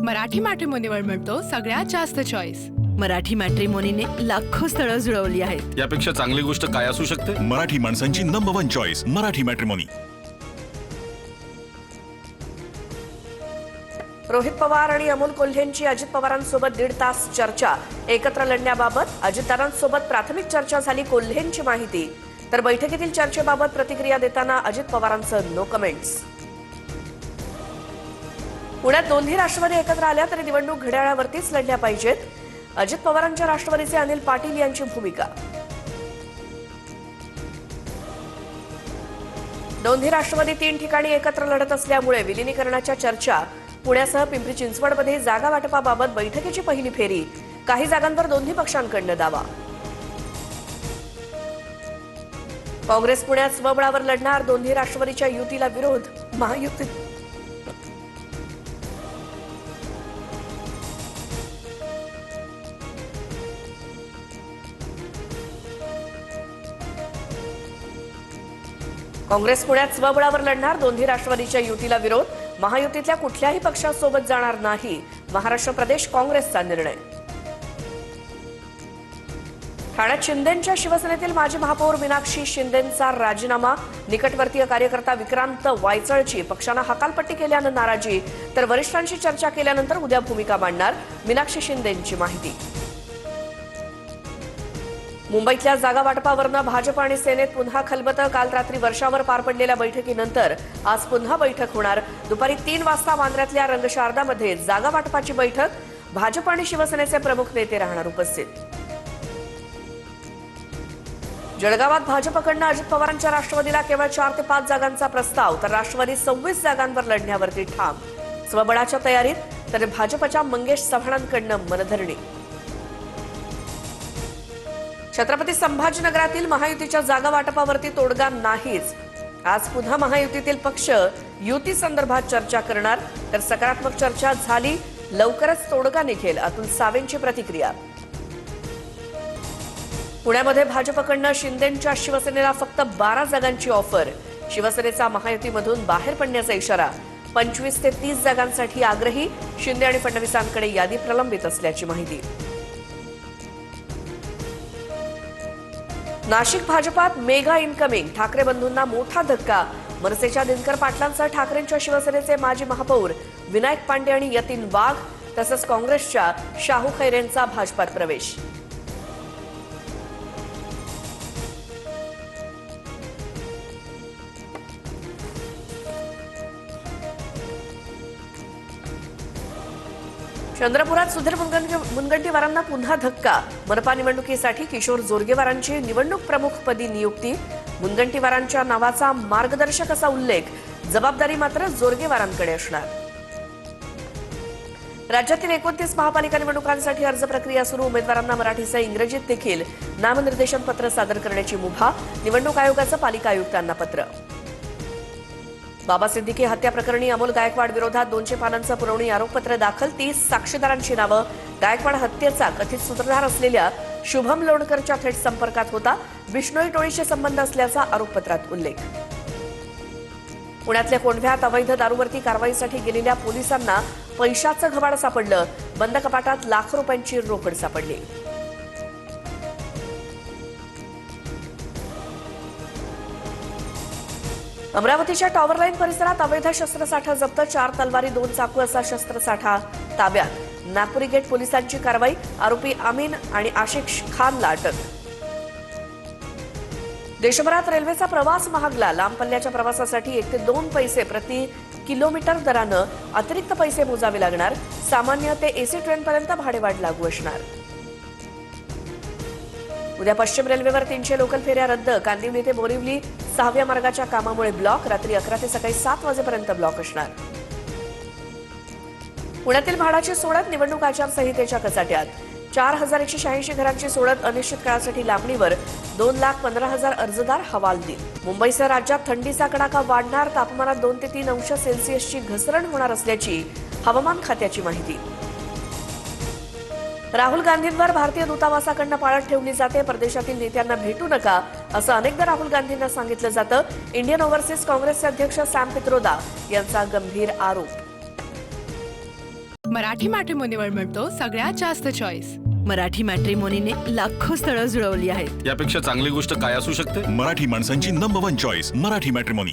मराठी मॅट्रिमोनीवर मिळतो सगळ्यात जास्त चॉईस। मराठी मॅट्रिमोनीने लाखो स्थळं जुळवली आहेत। यापेक्षा चांगली गोष्ट काय असू शकते? मराठी माणसांची number 1 choice Marathi matrimony. Rohit Pawar आणि अमोल कोल्हेंची अजित पवारांसोबत 1.5 तास चर्चा। एकत्र लढण्याबाबत अजितदारांसोबत प्राथमिक चर्चा झाली। कोल्हेंची माहिती। तर बैठकीतील चर्चेबाबत प्रतिक्रिया देताना अजित पवारांचं नो कमेंट्स। पुण्यात दोन्ही राष्ट्रवादी एकत्र आल्या तरी निवडणूक घड्याळावरतीच लढल्या पाहिजेत। अजित पवारांच्या राष्ट्रवादीचे अनिल पाटील यांची भूमिका। दोन्ही राष्ट्रवादी 3 ठिकाणी एकत्र लढत असल्यामुळे विलीनीकरणाच्या चर्चा। पुण्यासह पिंपरी चिंचवडमध्ये जागा वाटपाबाबत बैठकीची पहिली फेरी। काही जागांवर दोन्ही पक्षांकडून दावा। काँग्रेस पुण्यात स्वबळावर लढणार। दोन्ही राष्ट्रवादीच्या युतीला विरोध। महायुती काँग्रेस पुण्यात स्वबळावर लढणार। दोन्ही राष्ट्रवादीच्या युतीला विरोध। महायुतीतल्या कुठल्याही पक्षासोबत जाणार नाही। महाराष्ट्र प्रदेश काँग्रेसचा निर्णय। ठाण्यात शिंदेंच्या शिवसेनेतील माजी महापौर मीनाक्षी शिंदेंचा राजीनामा। निकटवर्तीय कार्यकर्ता विक्रांत वायचळची पक्षानं हकालपट्टी केल्यानं नाराजी। तर वरिष्ठांशी चर्चा केल्यानंतर उद्या भूमिका मांडणार। मीनाक्षी शिंदेंची माहिती। मुंबईतल्या जागा वाटपावरनं भाजप आणि सेनेत पुन्हा खलबतं। काल रात्री वर्षावर पार पडलेल्या बैठकीनंतर आज पुन्हा बैठक होणार। दुपारी 3 वाजता वांद्र्यातल्या रंगशारदामध्ये जागा वाटपाची बैठक। भाजप आणि शिवसेनेचे प्रमुख नेते राहणार उपस्थित। जळगावात भाजपकडनं अजित पवारांच्या राष्ट्रवादीला केवळ 4 ते 5 जागांचा प्रस्ताव। तर राष्ट्रवादी 26 जागांवर लढण्यावरती ठाम। स्वबळाच्या तयारीत। तर भाजपच्या मंगेश चव्हाणांकडनं मनधरणी। छत्रपती संभाजीनगरातील महायुतीच्या जागा वाटपावरती तोडगा नाहीच। आज पुन्हा महायुतीतील पक्ष युती संदर्भात चर्चा करणार। तर सकारात्मक चर्चा झाली। लवकरच तोडगा निघेल। अतुल सावेंची प्रतिक्रिया। पुण्यामध्ये भाजपकडनं शिंदेंच्या शिवसेनेला फक्त 12 जागांची ऑफर। शिवसेनेचा महायुतीमधून बाहेर पडण्याचा इशारा। 25 ते 30 जागांसाठी आग्रही। शिंदे आणि फडणवीसांकडे यादी प्रलंबित असल्याची माहिती। नाशिक भाजपात मेगा इनकमिंग। ठाकरे बंधूंना मोठा धक्का। मनसेच्या दिनकर पाटलांसह ठाकरेंच्या शिवसेनेचे माजी महापौर विनायक पांडे आणि यतीन वाघ तसंच काँग्रेसच्या शाहू खैरेंचा भाजपात प्रवेश। चंद्रपुरात सुधीर मुनगंटीवारांना पुन्हा धक्का। मनपा निवडणुकीसाठी किशोर जोरगेवारांची निवडणूक प्रमुखपदी नियुक्ती। मुनगंटीवारांच्या नावाचा मार्गदर्शक असा उल्लेख। जबाबदारी मात्र जोरगेवारांकडे असणार। राज्यातील 29 महापालिका निवडणुकांसाठी अर्ज प्रक्रिया सुरू। उमेदवारांना मराठीसह इंग्रजीत देखील नामनिर्देशन पत्र सादर करण्याची मुभा। निवडणूक आयोगाचं पालिका आयुक्तांना पत्र। बाबा सिद्दीकी हत्या प्रकरणी अमोल गायकवाड विरोधात 200 पानांचं पुरवणी आरोपपत्र दाखल। 30 साक्षीदारांची नावं। गायकवाड हत्येचा कथित सूत्रधार असलेल्या शुभम लोणकरच्या थेट संपर्कात होता। बिश्नोई टोळीशी संबंध असल्याचा आरोपपत्रात उल्लेख। पुण्यातल्या कोंढव्यात अवैध दारूवरती कारवाईसाठी गेलेल्या पोलिसांना पैशाचं घबाड सापडलं। बंद कपाटात लाखो रुपयांची रोकड सापडली। अमरावतीच्या टॉवर लाईन परिसरात अवैध शस्त्रसाठा जप्त। 4 तलवारी 2 चाकू असा शस्त्रसाठा ताब्यात। नागपुरी गेट पोलिसांची कारवाई। आरोपी अमीन आणि आशिक खानला अटक। देशभरात रेल्वेचा प्रवास महागला। लांब पल्ल्याच्या प्रवासासाठी 1 ते 2 पैसे प्रति किलोमीटर दरानं अतिरिक्त पैसे मोजावे लागणार। सामान्य ते एसी ट्रेनपर्यंत भाडेवाढ लागू असणार। उद्या पश्चिम रेल्वेवर 300 लोकल फेऱ्या रद्द। कांदिवली ते बोरिवली 6व्या मार्गाच्या कामामुळे ब्लॉक। रात्री 11 ते सकाळी 7 वाजेपर्यंत ब्लॉक असणार। पुण्यातील म्हाडाची सोडत। निवडणूक आचारसंहितेच्या कचाट्यात। 4186 घरांची सोडत अनिश्चित काळासाठी लांबणीवर। 2,15,000 अर्जदार हवालदिल। मुंबईसह राज्यात थंडीचा कडाका वाढणार। तापमानात 2 ते 3 अंश सेल्सिअसची घसरण होणार असल्याची हवामान खात्याची माहिती। राहुल गांधींवर भारतीय दूतावासाकडून पाळत ठेवली जाते। परदेशातील नेत्यांना भेटू नका असं अनेकदा राहुल गांधींना सांगितलं जातं। इंडियन ओव्हरसीज काँग्रेसचे अध्यक्ष सॅम पित्रोदा यांचा गंभीर आरोप। मराठी मॅट्रिमोनीवर मिळतो सगळ्यात जास्त चॉईस. मराठी मॅट्रिमोनीने लाखो स्थळं जुळवली आहेत. यापेक्षा चांगली गोष्ट काय असू शकते? मराठी माणसांची number one choice Marathi matrimony.